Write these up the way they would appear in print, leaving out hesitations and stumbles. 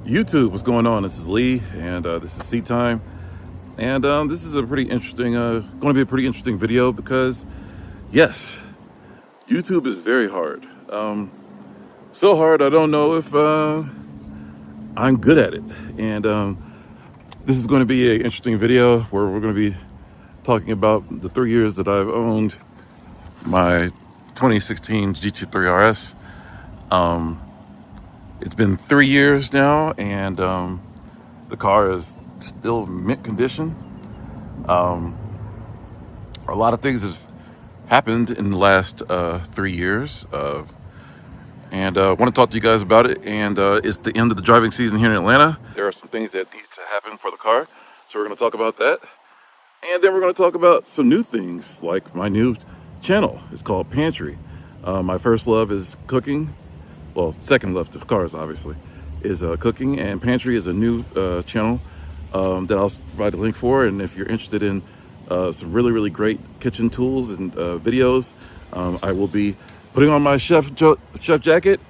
YouTube, what's going on? This is Lee, and this is Seat Time, and this is a pretty interesting, going to be a pretty interesting video because, yes, YouTube is very hard. So hard I don't know if I'm good at it, and this is going to be an interesting video where we're going to be talking about the 3 years that I've owned my 2016 GT3 RS. It's been 3 years now, and the car is still mint condition. A lot of things have happened in the last 3 years, and I want to talk to you guys about it. And it's the end of the driving season here in Atlanta. There are some things that need to happen for the car, so we're going to talk about that. And then we're going to talk about some new things, like my new channel. It's called Pantry. My first love is cooking. Well, second love to cars, obviously, is cooking. And Pantry is a new channel that I'll provide a link for. And if you're interested in some really great kitchen tools and videos, I will be putting on my chef jacket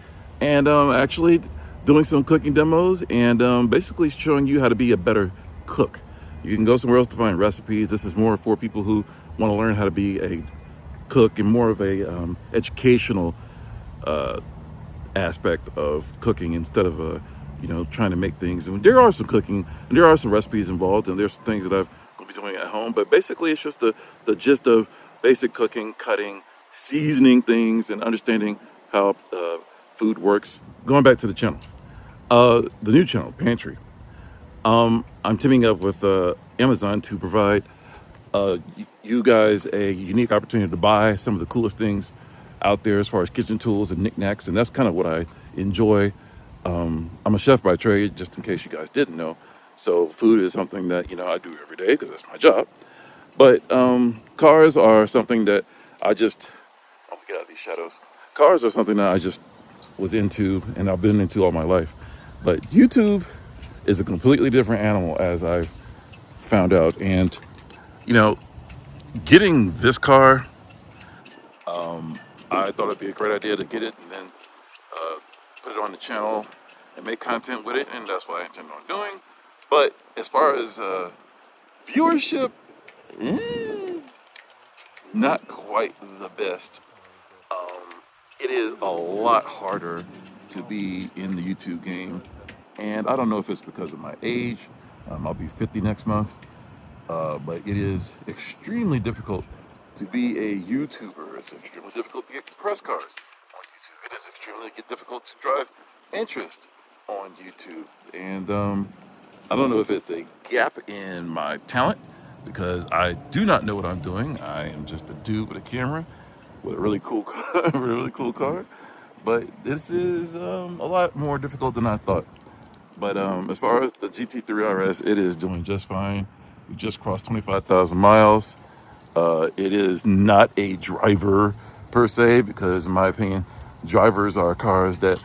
and actually doing some cooking demos and basically showing you how to be a better cook. You can go somewhere else to find recipes. This is more for people who want to learn how to be a cook and more of a educational aspect of cooking instead of trying to make things. And there are some cooking and there are some recipes involved, and there's things that I've going to be doing at home, but basically it's just the gist of basic cooking, cutting, seasoning things, and understanding how food works. Going back to the channel, the new channel, Pantry. I'm teaming up with Amazon to provide you guys a unique opportunity to buy some of the coolest things out there as far as kitchen tools and knickknacks, and that's kind of what I enjoy. I'm a chef by trade, just in case you guys didn't know. So food is something that I do every day because that's my job. But cars are something that I just get out of these shadows. Cars are something that I just was into and I've been into all my life. But YouTube is a completely different animal, as I've found out. And getting this car, I thought it'd be a great idea to get it and then put it on the channel and make content with it, and that's what I intend on doing. But as far as viewership, not quite the best. It is a lot harder to be in the YouTube game, and I don't know if it's because of my age. I'll be 50 next month, but it is extremely difficult to be a YouTuber. It's extremely difficult to get press cars on YouTube. It is extremely difficult to drive interest on YouTube, and I don't know if it's a gap in my talent, because I do not know what I'm doing. I am just a dude with a camera with a really cool car, with a really cool car. But this is a lot more difficult than I thought. But as far as the GT3 RS, it is doing just fine. We just crossed 25,000 miles. It is not a driver per se, because in my opinion, drivers are cars that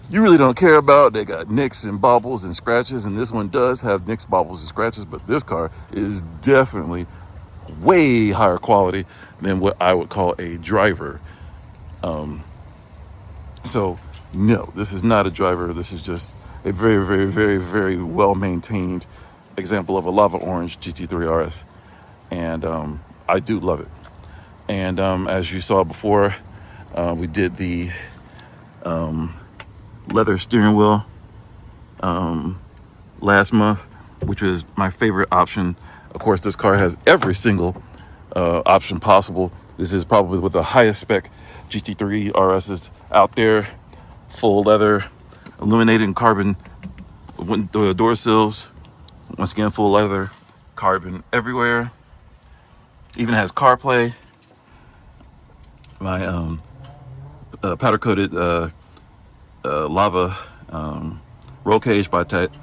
you really don't care about. They got nicks and bobbles and scratches, and this one does have nicks, bobbles, and scratches, but this car is definitely way higher quality than what I would call a driver. So no, this is not a driver. This is just a very well maintained example of a lava orange GT3 RS, and I do love it. And as you saw before, we did the leather steering wheel last month, which was my favorite option. Of course, this car has every single option possible. This is probably with the highest spec GT3 RSs out there. Full leather, illuminating carbon door sills. Once again, full leather, carbon everywhere. Even has CarPlay. My powder coated lava roll cage by Titan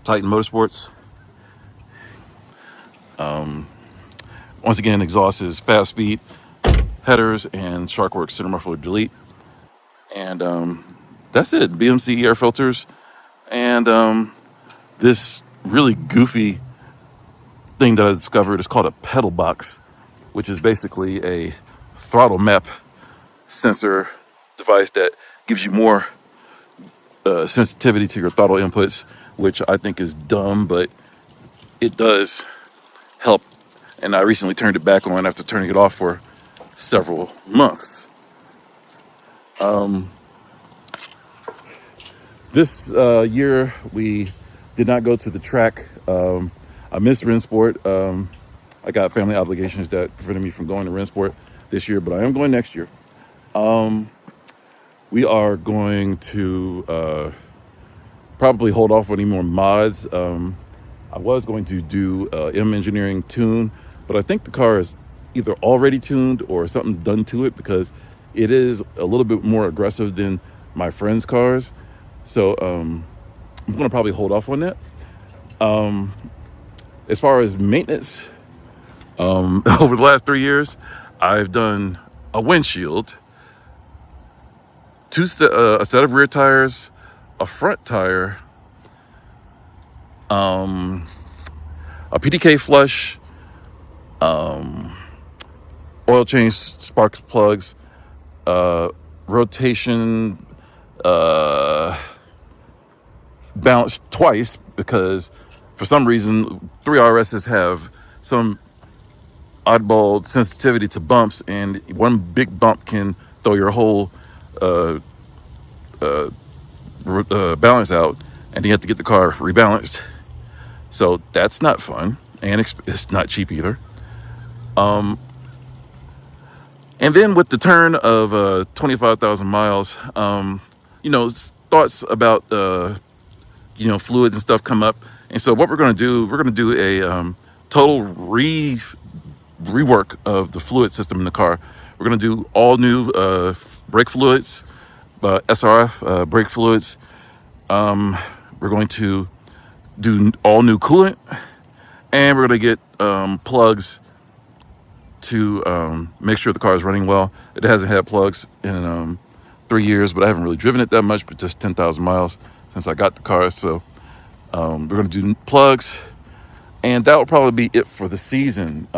Motorsports. Once again, exhaust is fast speed headers and Sharkworks center muffler delete. And that's it. BMC air filters. And this really goofy thing that I discovered is called a pedal box, which is basically a throttle map sensor device that gives you more sensitivity to your throttle inputs, which I think is dumb, but it does help. And I recently turned it back on after turning it off for several months. This year we did not go to the track. I missed Rensport. I got family obligations that prevented me from going to Rensport this year, but I am going next year. We are going to probably hold off on any more mods. I was going to do M Engineering tune, but I think the car is either already tuned or something's done to it, because it is a little bit more aggressive than my friends' cars. So I'm going to probably hold off on that. As far as maintenance, over the last 3 years, I've done a windshield, a set of rear tires, a front tire, a PDK flush, oil change, spark plugs, rotation, balanced twice, because for some reason 3RSs have some oddball sensitivity to bumps, and one big bump can throw your whole balance out, and you have to get the car rebalanced. So that's not fun, and it's not cheap either. And then with the turn of 25,000 miles, thoughts about fluids and stuff come up. And so what we're going to do a total rework of the fluid system in the car. We're going to do all new brake fluids, SRF brake fluids. We're going to do all new coolant, and we're going to get plugs to make sure the car is running well. It hasn't had plugs in 3 years, but I haven't really driven it that much, but just 10,000 miles since I got the car. So we're going to do plugs, and that will probably be it for the season.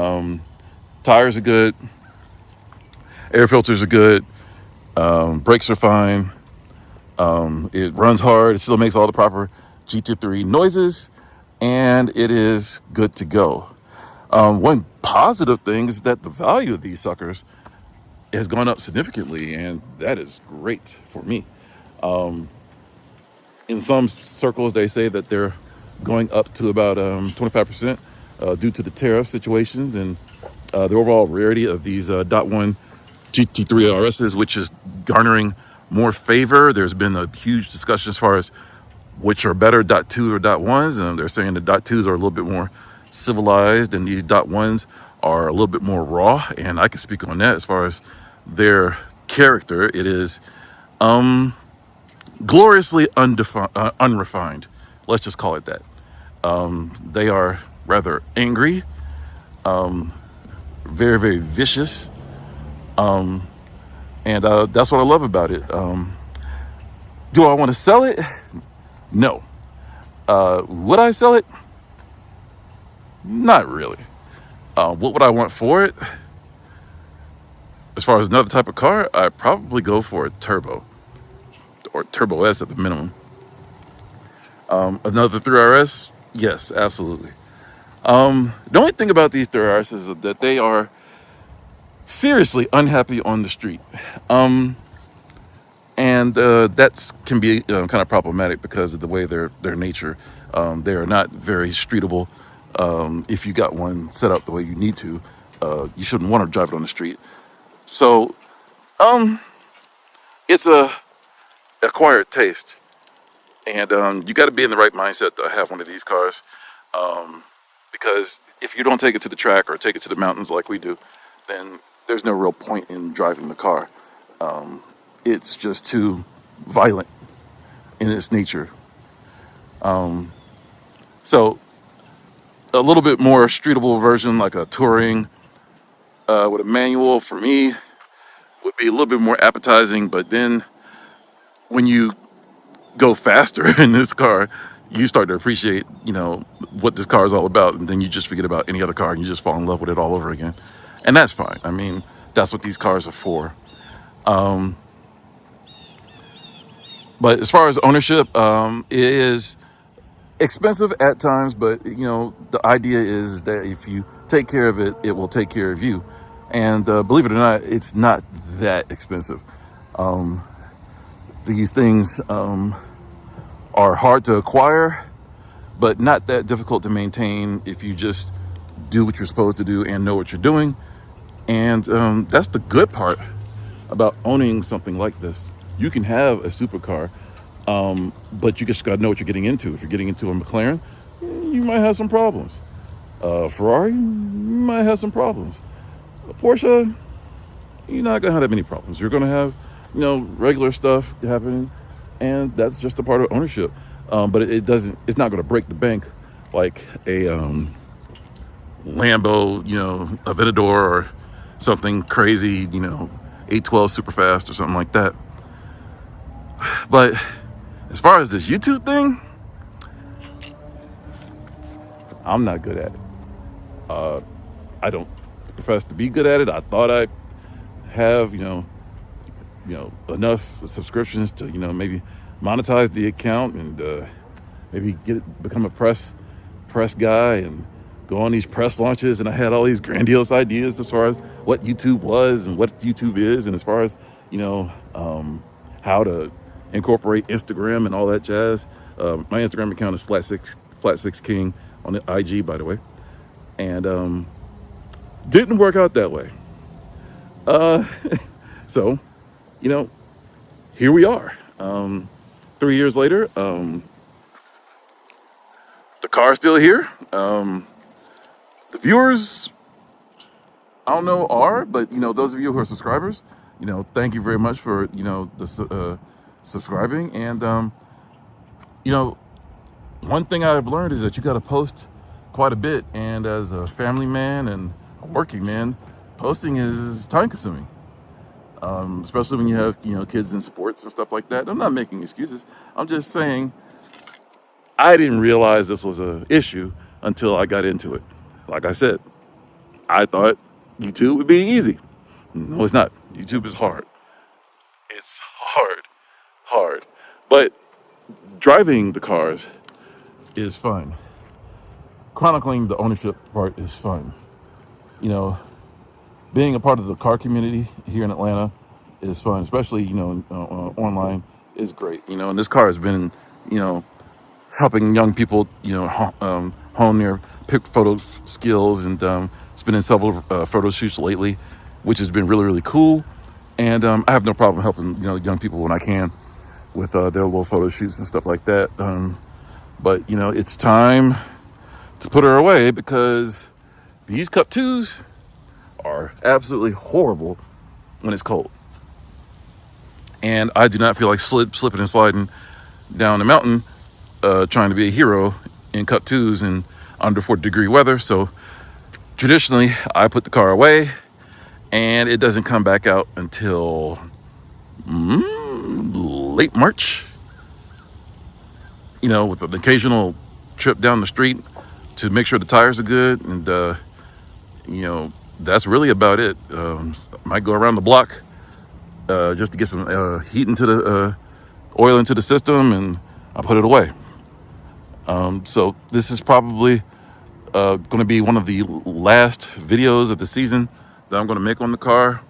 Tires are good, air filters are good, brakes are fine. It runs hard. It still makes all the proper GT3 noises, and it is good to go. One positive thing is that the value of these suckers has gone up significantly, and that is great for me. In some circles, they say that they're going up to about 25% due to the tariff situations and the overall rarity of these .1 GT3 RSs, which is garnering more favor. There's been a huge discussion as far as which are better, .2 or .1s, and they're saying the .2s are a little bit more civilized and these .1s are a little bit more raw, and I can speak on that as far as their character. It is gloriously unrefined. Let's just call it that. They are rather angry, very, very vicious, and that's what I love about it. Do I want to sell it? No. Would I sell it? Not really. What would I want for it? As far as another type of car, I'd probably go for a turbo, or Turbo S at the minimum. Another 3RS? Yes, absolutely. The only thing about these 3RS is that they are seriously unhappy on the street. And that can be kind of problematic because of the way their nature. They are not very streetable. If you got one set up the way you need to, you shouldn't want to drive it on the street. So it's a acquired taste, and you got to be in the right mindset to have one of these cars, because if you don't take it to the track or take it to the mountains like we do, then there's no real point in driving the car. It's just too violent in its nature. So a little bit more streetable version, like a touring with a manual, for me would be a little bit more appetizing. But then when you go faster in this car, you start to appreciate, what this car is all about, and then you just forget about any other car and you just fall in love with it all over again. And that's fine. I mean, that's what these cars are for. But as far as ownership, it is expensive at times, but the idea is that if you take care of it, it will take care of you. And believe it or not, it's not that expensive. These things are hard to acquire, but not that difficult to maintain if you just do what you're supposed to do and know what you're doing. And that's the good part about owning something like this. You can have a supercar, but you just got to know what you're getting into. If you're getting into a McLaren, you might have some problems. Ferrari, you might have some problems. A Porsche, you're not going to have any problems. You're going to have, regular stuff happening, and that's just a part of ownership. But it's not going to break the bank like a Lambo, Aventador or something crazy, 812 super fast or something like that. But as far as this YouTube thing, I'm not good at it. I don't profess to be good at it. I thought I have, enough subscriptions to, maybe monetize the account and maybe become a press guy and go on these press launches. And I had all these grandiose ideas as far as what YouTube was and what YouTube is, and as far as how to incorporate Instagram and all that jazz. My Instagram account is flat six king on the IG, by the way, and didn't work out that way. So, here we are. 3 years later, the car's still here. The viewers, I don't know, but those of you who are subscribers, thank you very much for subscribing. And one thing I've learned is that you got to post quite a bit. And as a family man and a working man, posting is time consuming. Especially when you have kids in sports and stuff like that. I'm not making excuses. I'm just saying I didn't realize this was an issue until I got into it. Like I said, I thought YouTube would be easy. No, it's not. YouTube is hard. It's hard. But driving the cars is fun. Chronicling the ownership part is fun. Being a part of the car community here in Atlanta is fun, especially online is great. And this car has been helping young people hone their pick photo skills, and it's been in several photo shoots lately, which has been really cool. And I have no problem helping young people when I can with their little photo shoots and stuff like that. But it's time to put her away because these Cup 2s are absolutely horrible when it's cold. And I do not feel like slipping and sliding down the mountain trying to be a hero in Cup 2s in under 40-degree weather. So traditionally, I put the car away, and it doesn't come back out until late March. With an occasional trip down the street to make sure the tires are good, and that's really about it. I might go around the block just to get some heat into the oil into the system, and I put it away. So this is probably going to be one of the last videos of the season that I'm going to make on the car.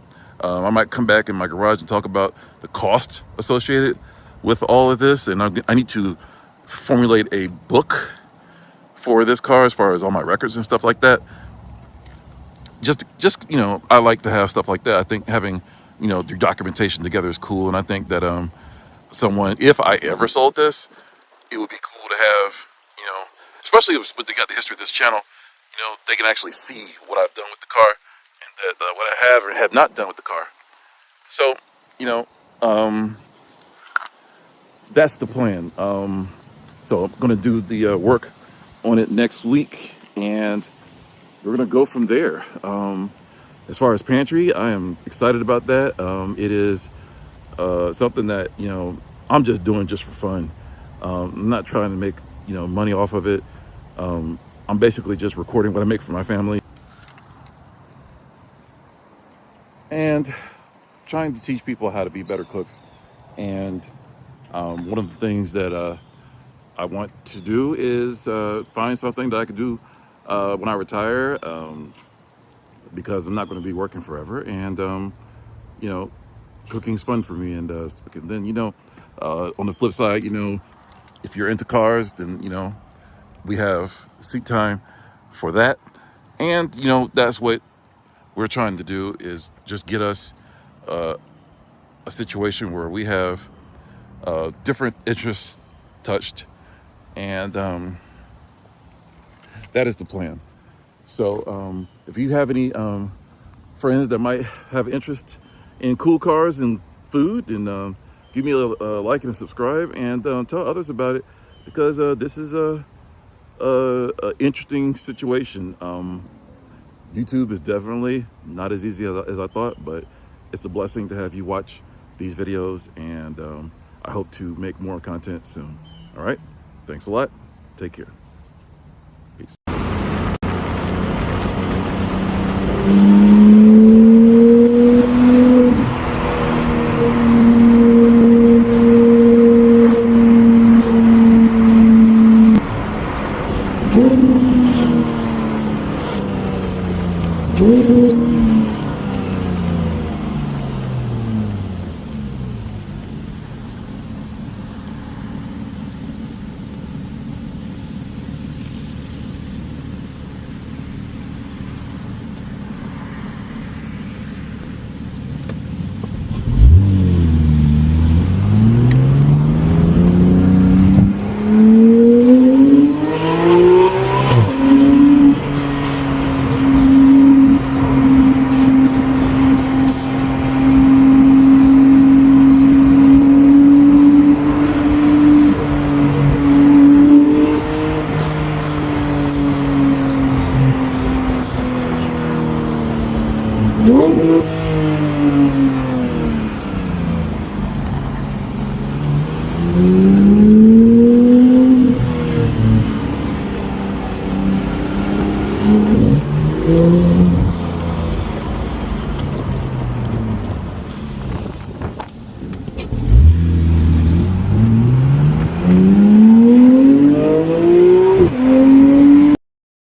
I might come back in my garage and talk about the cost associated with all of this, and I need to formulate a book for this car as far as all my records and stuff like that. Just I like to have stuff like that. I think having your documentation together is cool, and I think that someone, if I ever sold this, it would be cool to have, especially if they got the history of this channel, they can actually see what I've done with the car, and that what I have or have not done with the car. So, that's the plan. So I'm going to do the work on it next week, and we're going to go from there. As far as pantry, I am excited about that. It is something that, I'm just doing just for fun. I'm not trying to make, money off of it. I'm basically just recording what I make for my family and trying to teach people how to be better cooks. And One of the things that I want to do is find something that I could do when I retire, because I'm not going to be working forever. And, you know, cooking's fun for me. And then, on the flip side, if you're into cars, then, we have seat time for that. And, that's what we're trying to do, is just get us a situation where we have different interests touched. And that is the plan. So if you have any friends that might have interest in cool cars and food, and give me a like and a subscribe, and tell others about it, because this is a interesting situation. YouTube is definitely not as easy as I thought, but it's a blessing to have you watch these videos, and I hope to make more content soon. All right, thanks a lot. Take care. Peace.